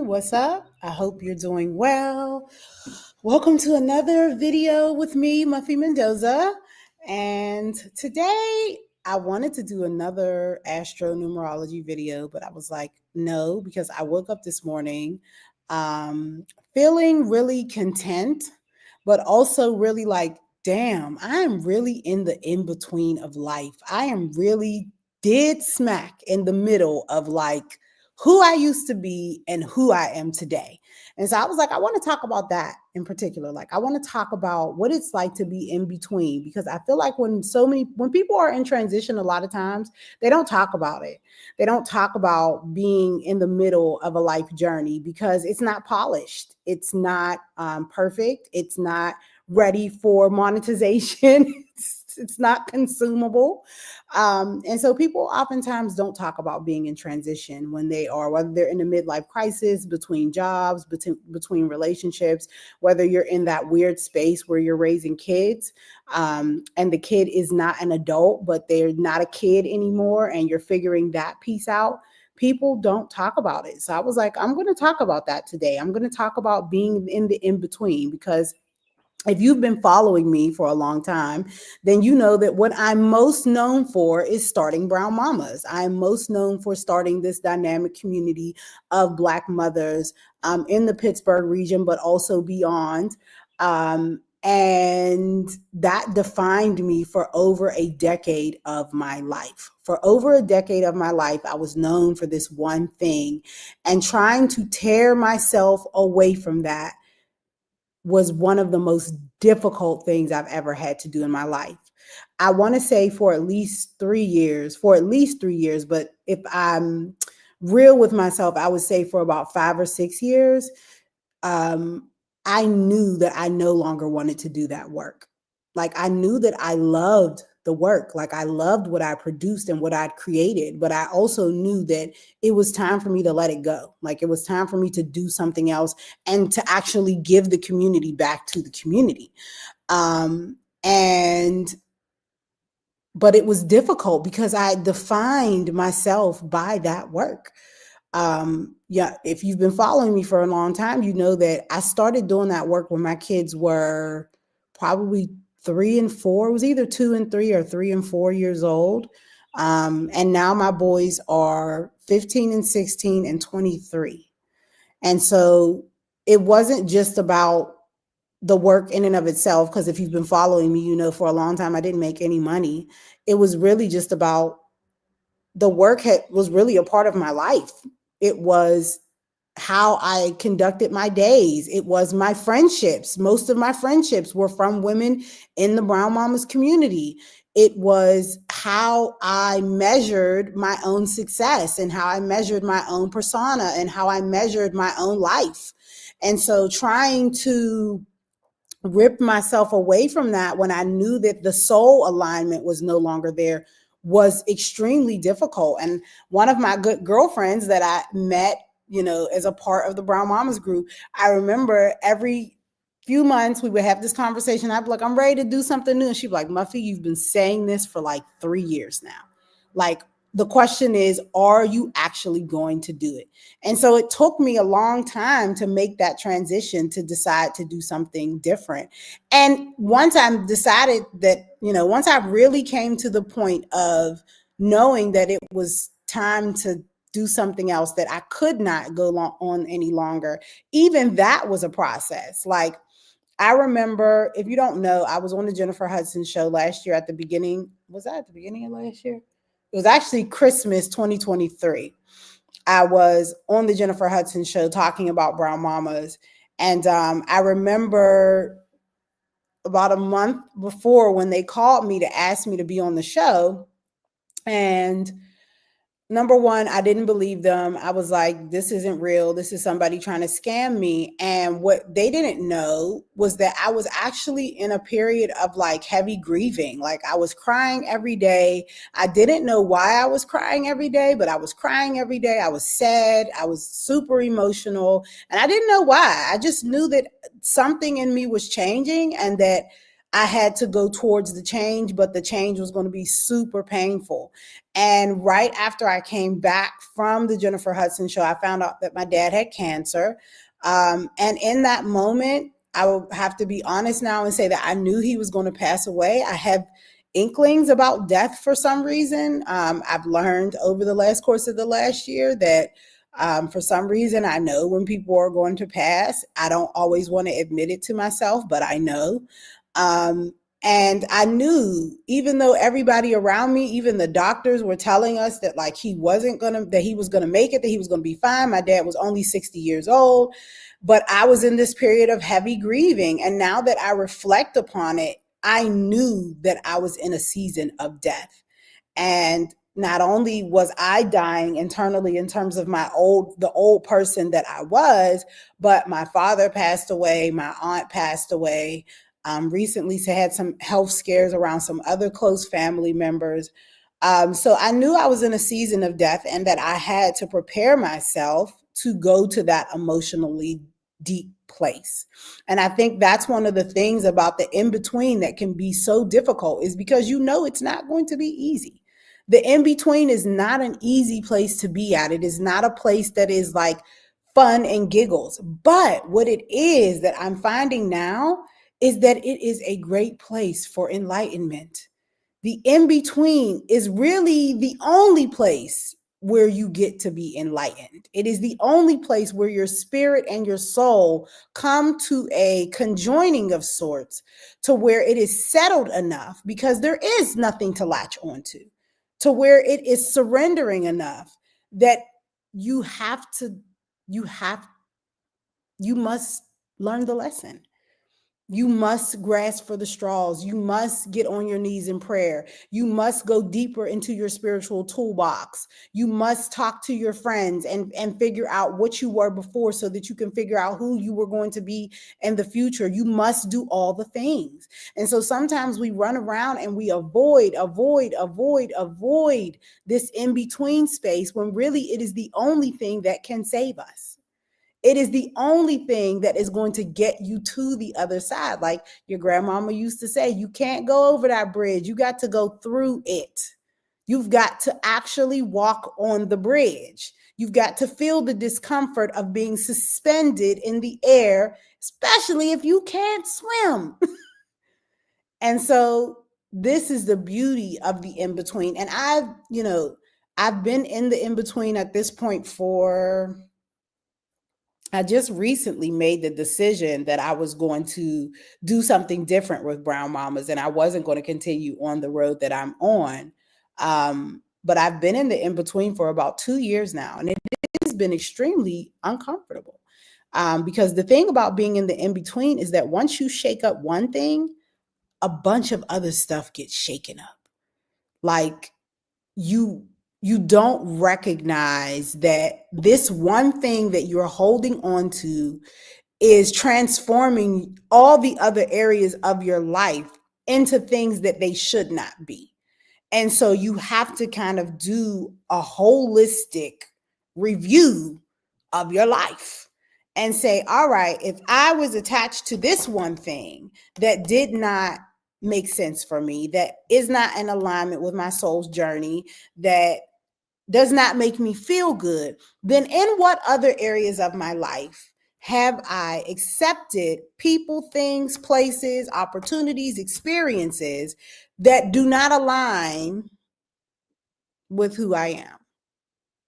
What's up? I hope you're doing well. Welcome to another video with me, Muffy Mendoza. And today I wanted to do another astronumerology video, but I was like, no, because I woke up this morning um, feeling really content, but also really like, damn, I am really in the in between of life. I am really dead smack in the middle of like who I used to be and who I am today. And so I was like, I want to talk about that in particular. Like, I want to talk about what it's like to be in between, because I feel like when people are in transition, a lot of times they don't talk about it. They don't talk about being in the middle of a life journey because it's not polished. It's not perfect. It's not ready for monetization. It's not consumable. And so people oftentimes don't talk about being in transition when they are, whether they're in a midlife crisis, between jobs, between relationships, whether you're in that weird space where you're raising kids and the kid is not an adult, but they're not a kid anymore, and you're figuring that piece out. People don't talk about it. So I was like, I'm going to talk about that today. I'm going to talk about being in the in between, because if you've been following me for a long time, then you know that what I'm most known for is starting Brown Mamas. I'm most known for starting this dynamic community of Black mothers in the Pittsburgh region, but also beyond. And that defined me for over a decade of my life. For over a decade of my life, I was known for this one thing, and trying to tear myself away from that was one of the most difficult things I've ever had to do in my life. I want to say for at least 3 years, but if I'm real with myself, I would say for about 5 or 6 years, um, I knew that I no longer wanted to do that work. Like, I knew that I loved the work. Like, I loved what I produced and what I'd created, but I also knew that it was time for me to let it go. Like, it was time for me to do something else and to actually give the community back to the community. And but it was difficult because I defined myself by that work. Yeah, if you've been following me for a long time, you know that I started doing that work when my kids were probably 3 and 4. It was either 2 and 3 or 3 and 4 years old. And now my boys are 15 and 16 and 23. And so it wasn't just about the work in and of itself, because if you've been following me, you know for a long time I didn't make any money. It was really just about the work was really a part of my life. It was how I conducted my days. It was my friendships. Most of my friendships were from women in the Brown Mamas community. It was how I measured my own success and how I measured my own persona and how I measured my own life. And so trying to rip myself away from that when I knew that the soul alignment was no longer there was extremely difficult. And one of my good girlfriends that I met, as a part of the Brown Mamas group, I remember every few months we would have this conversation. I'd be like, I'm ready to do something new. And she'd be like, Muffy, you've been saying this for like 3 years now. Like, the question is, are you actually going to do it? And so it took me a long time to make that transition, to decide to do something different. And once I decided that, once I really came to the point of knowing that it was time to do something else, that I could not go on any longer, even that was a process. Like, I remember, if you don't know, I was on the Jennifer Hudson show last year at the beginning. Was that at the beginning of last year? It was actually Christmas 2023. I was on the Jennifer Hudson show talking about Brown Mamas. And I remember about a month before when they called me to ask me to be on the show. And number one, I didn't believe them. I was like, this isn't real. This is somebody trying to scam me. And what they didn't know was that I was actually in a period of like heavy grieving. Like, I was crying every day. I didn't know why I was crying every day, but I was crying every day. I was sad. I was super emotional. And I didn't know why. I just knew that something in me was changing, and that I had to go towards the change, but the change was going to be super painful. And right after I came back from the Jennifer Hudson show, I found out that my dad had cancer. And in that moment, I will have to be honest now and say that I knew he was going to pass away. I have inklings about death for some reason. I've learned over the last course of the last year that for some reason, I know when people are going to pass. I don't always want to admit it to myself, but I know. Um, and I knew, even though everybody around me, even the doctors were telling us that like he wasn't gonna, that he was gonna make it, that he was gonna be fine. My dad was only 60 years old, but I was in this period of heavy grieving. And now that I reflect upon it, I knew that I was in a season of death. And not only was I dying internally in terms of the old person that I was, but my father passed away, my aunt passed away. Recently had some health scares around some other close family members. So I knew I was in a season of death and that I had to prepare myself to go to that emotionally deep place. And I think that's one of the things about the in between that can be so difficult, is because you know it's not going to be easy. The in between is not an easy place to be at. It is not a place that is like fun and giggles. But what it is that I'm finding now is that it is a great place for enlightenment. The in between is really the only place where you get to be enlightened. It is the only place where your spirit and your soul come to a conjoining of sorts, to where it is settled enough, because there is nothing to latch onto, to where it is surrendering enough that you have to, you have, you must learn the lesson. You must grasp for the straws. You must get on your knees in prayer. You must go deeper into your spiritual toolbox. You must talk to your friends and figure out what you were before, so that you can figure out who you were going to be in the future. You must do all the things. And so sometimes we run around and we avoid this in between space, when really it is the only thing that can save us. It is the only thing that is going to get you to the other side. Like your grandmama used to say, you can't go over that bridge. You got to go through it. You've got to actually walk on the bridge. You've got to feel the discomfort of being suspended in the air, especially if you can't swim. And so this is the beauty of the in between. And I've been in the in between at this point for, I just recently made the decision that I was going to do something different with Brown Mamas, and I wasn't going to continue on the road that I'm on. But I've been in the in between for about 2 years now, and it has been extremely uncomfortable. Because the thing about being in the in between is that once you shake up one thing, a bunch of other stuff gets shaken up. Like you you don't recognize that this one thing that you're holding on to is transforming all the other areas of your life into things that they should not be. And so you have to kind of do a holistic review of your life and say, all right, if I was attached to this one thing that did not make sense for me, that is not in alignment with my soul's journey, that does not make me feel good, then in what other areas of my life have I accepted people, things, places, opportunities, experiences that do not align with who I am,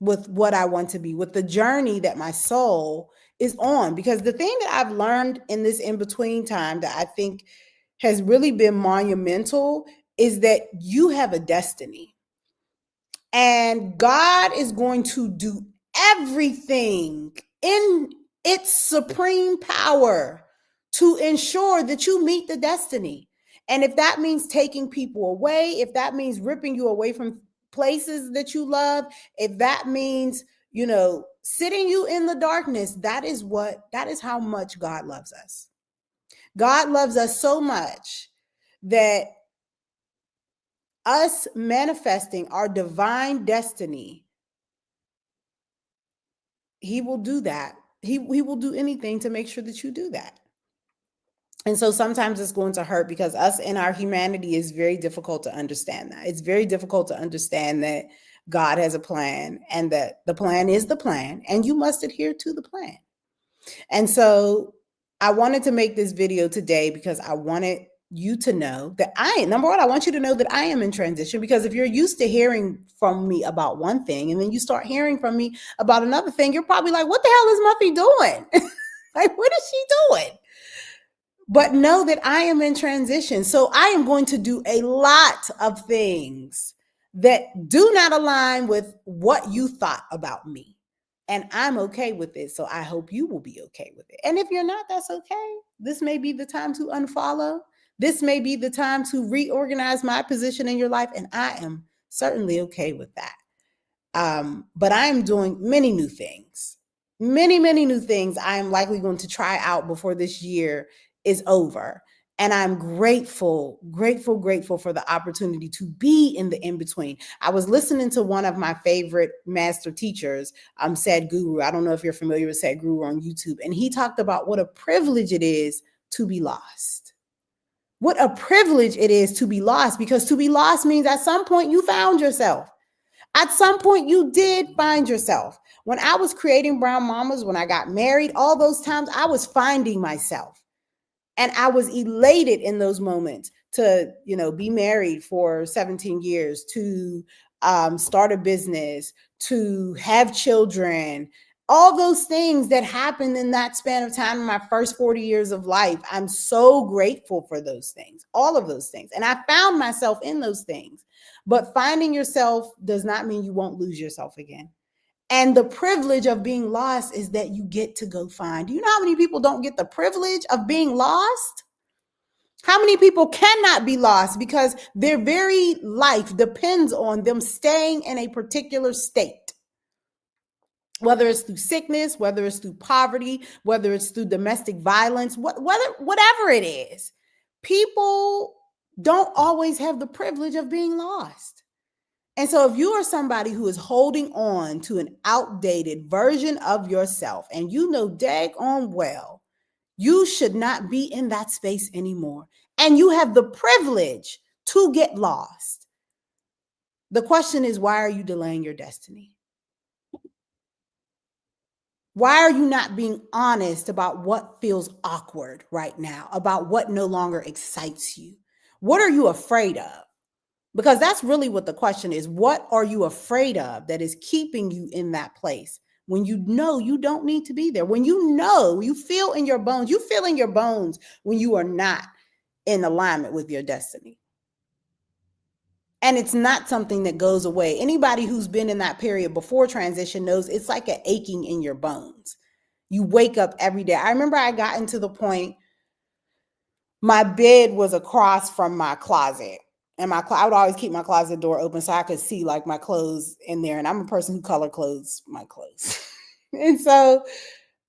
with what I want to be, with the journey that my soul is on? Because the thing that I've learned in this in between time that I think has really been monumental is that you have a destiny. And God is going to do everything in its supreme power to ensure that you meet the destiny. And if that means taking people away, if that means ripping you away from places that you love, if that means, sitting you in the darkness, that is how much God loves us. God loves us so much that us manifesting our divine destiny, he will do that. He will do anything to make sure that you do that. And so sometimes it's going to hurt because us in our humanity is very difficult to understand that. It's very difficult to understand that God has a plan and that the plan is the plan and you must adhere to the plan. And so I wanted to make this video today because I wanted you to know that number one, I want you to know that I am in transition, because if you're used to hearing from me about one thing and then you start hearing from me about another thing, you're probably like, what the hell is Muffy doing? Like, what is she doing? But know that I am in transition. So I am going to do a lot of things that do not align with what you thought about me. And I'm okay with it. So I hope you will be okay with it. And if you're not, that's okay. This may be the time to unfollow. This may be the time to reorganize my position in your life. And I am certainly okay with that. But I am doing many new things. Many, many new things I am likely going to try out before this year is over. And I'm grateful, grateful, grateful for the opportunity to be in the in-between. I was listening to one of my favorite master teachers, Sadhguru. I don't know if you're familiar with Sadhguru on YouTube. And he talked about what a privilege it is to be lost. What a privilege it is to be lost, because to be lost means at some point you found yourself. At some point, you did find yourself. When I was creating Brown Mamas, when I got married, all those times I was finding myself. And I was elated in those moments to, be married for 17 years, to start a business, to have children, all those things that happened in that span of time in my first 40 years of life. I'm so grateful for those things, all of those things. And I found myself in those things. But finding yourself does not mean you won't lose yourself again. And the privilege of being lost is that you get to go find. Do you know how many people don't get the privilege of being lost? How many people cannot be lost because their very life depends on them staying in a particular state? Whether it's through sickness, whether it's through poverty, whether it's through domestic violence, whatever it is, people don't always have the privilege of being lost. And so if you are somebody who is holding on to an outdated version of yourself, and you know daggone well you should not be in that space anymore, and you have the privilege to get lost, the question is, why are you delaying your destiny? Why are you not being honest about what feels awkward right now, about what no longer excites you? What are you afraid of? Because that's really what the question is. What are you afraid of that is keeping you in that place when you know you don't need to be there? When you feel in your bones when you are not in alignment with your destiny. And it's not something that goes away. Anybody who's been in that period before transition knows it's like an aching in your bones. You wake up every day. I remember I got into the point, my bed was across from my closet. And I would always keep my closet door open so I could see like my clothes in there. And I'm a person who color codes my clothes. And so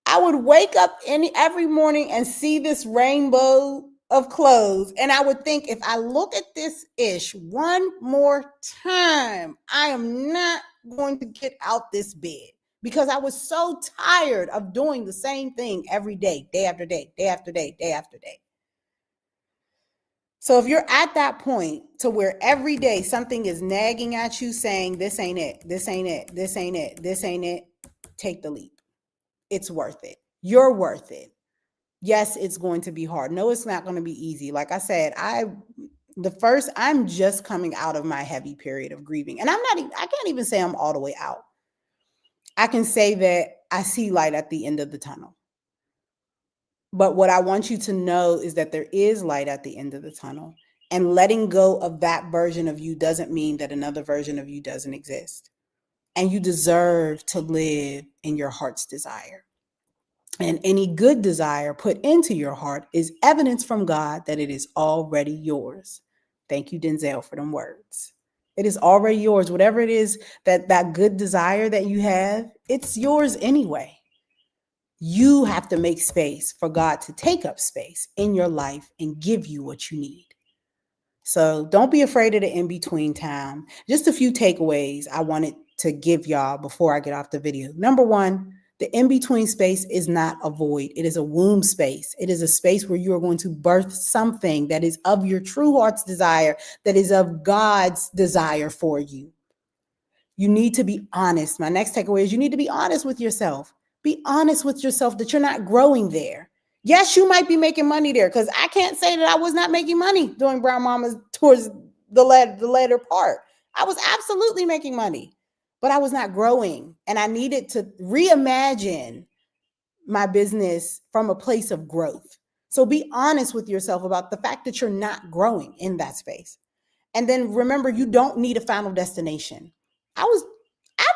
I would wake up every morning and see this rainbow of clothes. And I would think, if I look at this ish one more time, I am not going to get out this bed, because I was so tired of doing the same thing every day, day after day, day after day, day after day. So if you're at that point to where every day something is nagging at you saying, this ain't it, this ain't it, this ain't it, this ain't it, take the leap. It's worth it. You're worth it. Yes, it's going to be hard. No, it's not going to be easy. Like I said, I'm just coming out of my heavy period of grieving. And I can't even say I'm all the way out. I can say that I see light at the end of the tunnel. But what I want you to know is that there is light at the end of the tunnel. And letting go of that version of you doesn't mean that another version of you doesn't exist. And you deserve to live in your heart's desire. And any good desire put into your heart is evidence from God that it is already yours. Thank you, Denzel, for them words. It is already yours. Whatever it is, that good desire that you have, it's yours anyway. You have to make space for God to take up space in your life and give you what you need. So don't be afraid of the in-between time. Just a few takeaways I wanted to give y'all before I get off the video. Number one, The in-between space is not a void. It is a womb space. It is a space where you are going to birth something that is of your true heart's desire, that is of God's desire for you. You need to be honest. My next takeaway is you need to be honest with yourself. Be honest with yourself that you're not growing there. Yes, you might be making money there, because I can't say that I was not making money doing Brown Mamas towards the later part. I was absolutely making money, but I was not growing. And I needed to reimagine my business from a place of growth. So be honest with yourself about the fact that you're not growing in that space. And then remember, you don't need a final destination. I've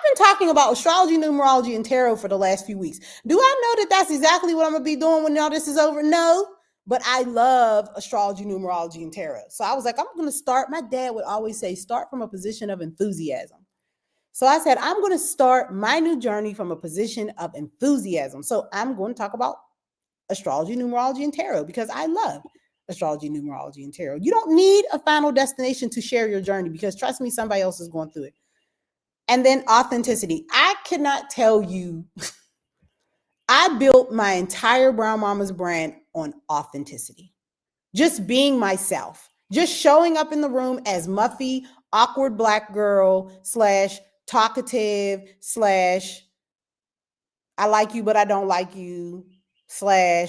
been talking about astrology, numerology, and tarot for the last few weeks. Do I know that that's exactly what I'm going to be doing when all this is over? No, but I love astrology, numerology, and tarot. So I was like, I'm going to start. My dad would always say, start from a position of enthusiasm. So I said, I'm going to start my new journey from a position of enthusiasm. So I'm going to talk about astrology, numerology, and tarot because I love astrology, numerology, and tarot. You don't need a final destination to share your journey because trust me, somebody else is going through it. And then authenticity. I cannot tell you, I built my entire Brown Mamas brand on authenticity. Just being myself, just showing up in the room as Muffy, awkward Black girl / talkative / I like you, but I don't like you / I'm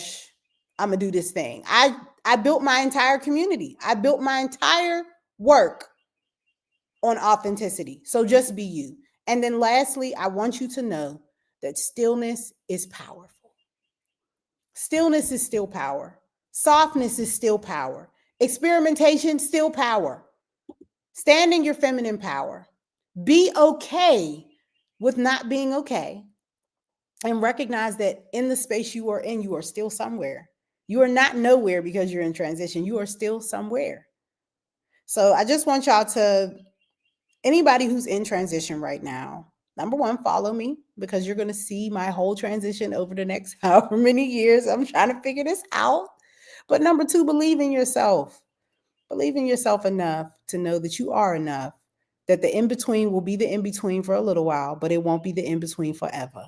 gonna do this thing. I built my entire community. I built my entire work on authenticity. So just be you. And then lastly, I want you to know that stillness is powerful. Stillness is still power. Softness is still power. Experimentation, still power. Stand in your feminine power. Be okay with not being okay. And recognize that in the space you are in, you are still somewhere. You are not nowhere because you're in transition. You are still somewhere. So I just want y'all to, anybody who's in transition right now, number one, follow me because you're going to see my whole transition over the next however many years. I'm trying to figure this out. But number two, believe in yourself. Believe in yourself enough to know that you are enough, that the in-between will be the in-between for a little while, but it won't be the in-between forever.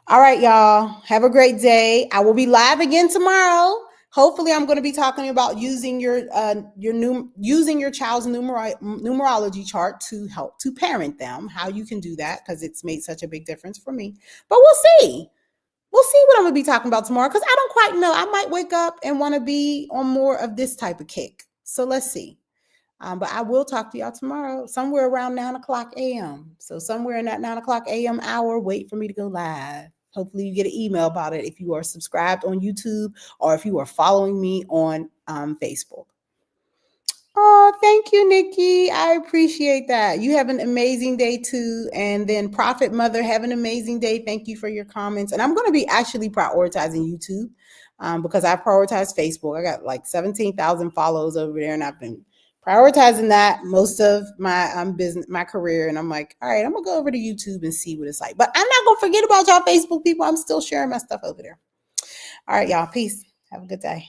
All right, y'all. Have a great day. I will be live again tomorrow. Hopefully, I'm going to be talking about using your child's numerology chart to help to parent them. How you can do that because it's made such a big difference for me. But we'll see. We'll see what I'm going to be talking about tomorrow because I don't quite know. I might wake up and want to be on more of this type of kick. So let's see. But I will talk to y'all tomorrow, somewhere around 9:00 a.m. So somewhere in that 9:00 a.m. hour, wait for me to go live. Hopefully you get an email about it if you are subscribed on YouTube or if you are following me on Facebook. Oh, thank you, Nikki. I appreciate that. You have an amazing day too. And then Prophet Mother, have an amazing day. Thank you for your comments. And I'm going to be actually prioritizing YouTube because I prioritize Facebook. I got like 17,000 follows over there and I've been prioritizing that most of my business, my career. And I'm like, all right, I'm gonna go over to YouTube and see what it's like. But I'm not gonna forget about y'all Facebook people. I'm still sharing my stuff over there. All right, y'all. Peace. Have a good day.